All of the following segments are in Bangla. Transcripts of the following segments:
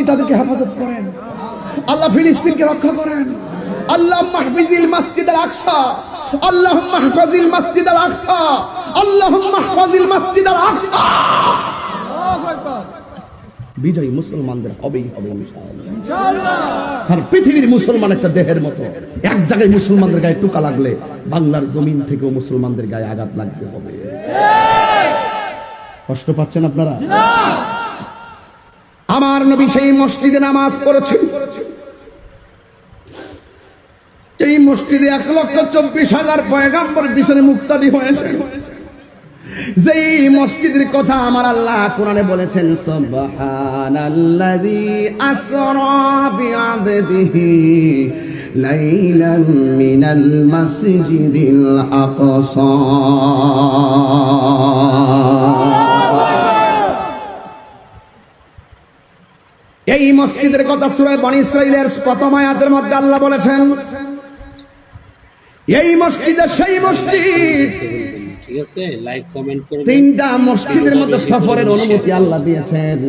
তাদেরকে হেফাজত করেন, আল্লাহ ফিলিস্তিনকে রক্ষা করেন। আল্লাহুম্মা হাফিজিল মাসজিদাল আকসা, আল্লাহুম্মা হাফিজিল মাসজিদাল আকসা, আল্লাহুম্মা হাফিজিল মাসজিদাল আকসা। আল্লাহু আকবার। বিজয় মুসলমানদের হবেই হবে ইনশাআল্লাহ। আর পৃথিবীর মুসলমান একটা দেহের মতো, এক জায়গায় মুসলমানদের গায়ে টুকা লাগলে বাংলার জমিন থেকেও মুসলমানদের গায়ে আঘাত লাগতে হবে। কষ্ট পাচ্ছেন আপনারা? আমার নবী সেই মসজিদে নামাজ পড়েছেন, এই মসজিদে 1,24,000 পয়গম্বর পিছনে মুক্তাদি হয়েছে। যেই মসজিদের কথা আমার আল্লাহ কোরআনে বলেছেন, সুবহানাল্লাযী আসরা বিআবদিহি লাইলান মিনাল মাসজিদিল আকসা। এই মসজিদের কথা সূরা বনী ইসরাঈলের প্রথম আয়াতের মধ্যে আল্লাহ বলেছেন, এই মসজিদের সেই মসজিদ। ঠিক আছে, লাইক কমেন্ট করবেন। তিনটা মসজিদের মধ্যে সফরের অনুমতি আল্লাহ দিয়েছেন।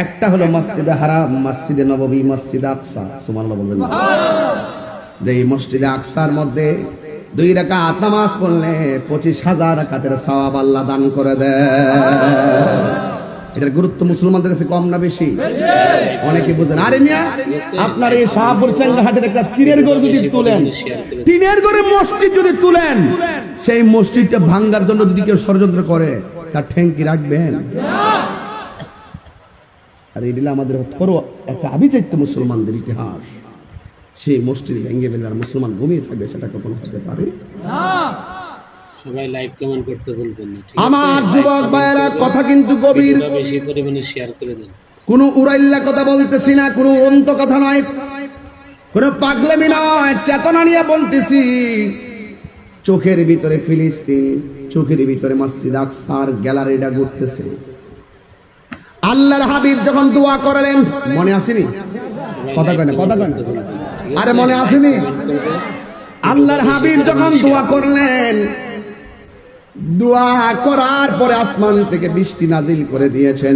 একটা হলো মসজিদে হারাম, মসজিদে নববী, মসজিদে আকসা। সুবহানাল্লাহ বলবেন। যে এই মসজিদে আকসার মধ্যে 2 রাকাত নামাজ পড়লে 25,000 রাকাতের সওয়াব আল্লাহ দান করে দেয়। এটার গুরুত্ব মুসলমানদের কাছে কম না বেশি? অনেকে বুঝেন। আরে মিয়া, আপনার এই শাহপুর চেঙ্গাহাটের একটা টিনের ঘর যদি তুলেন, টিনের ঘরে মসজিদ যদি তুলেন, সেই মসজিদটা ভাঙ্গার জন্য যদি কেউ ষড়যন্ত্র করে, তার ঠ্যাং কি রাখবেন? আর এই দিলে আমাদের থরো একটা আবিচারিত মুসলমানদের ইতিহাস। সেই মসজিদ ভেঙে ফেলে আর মুসলমান ঘুমিয়ে থাকবে, সেটা কখনো হতে পারে না। সবাই লাইক কমেন্ট করতে ভুলবেন না। আমার যুবক ভাইয়েরা, কথা কিন্তু গভীর, বেশি পরিমাণে শেয়ার করে দেন। কোনো উড়াইল্লা কথা বলতেছি না, কোনো অন্ত কথা নয়, কোনো পাগলামি নয়, চেতনা নিয়ে বলতেছি। চোখের ভিতরে ফিলিস্তিন, চোখের ভিতরে মসজিদ আকসার গ্যালারিটা ঘুরতেছে। আল্লাহর হাবিব যখন দোয়া করলেন, মনে আসেনি? কথা কয় না, কথা কয় না। আরে মনে আসেনি? আল্লাহর হাবিব যখন দোয়া করলেন, দোয়া করার পরে আসমান থেকে বৃষ্টি নাজিল করে দিয়েছেন।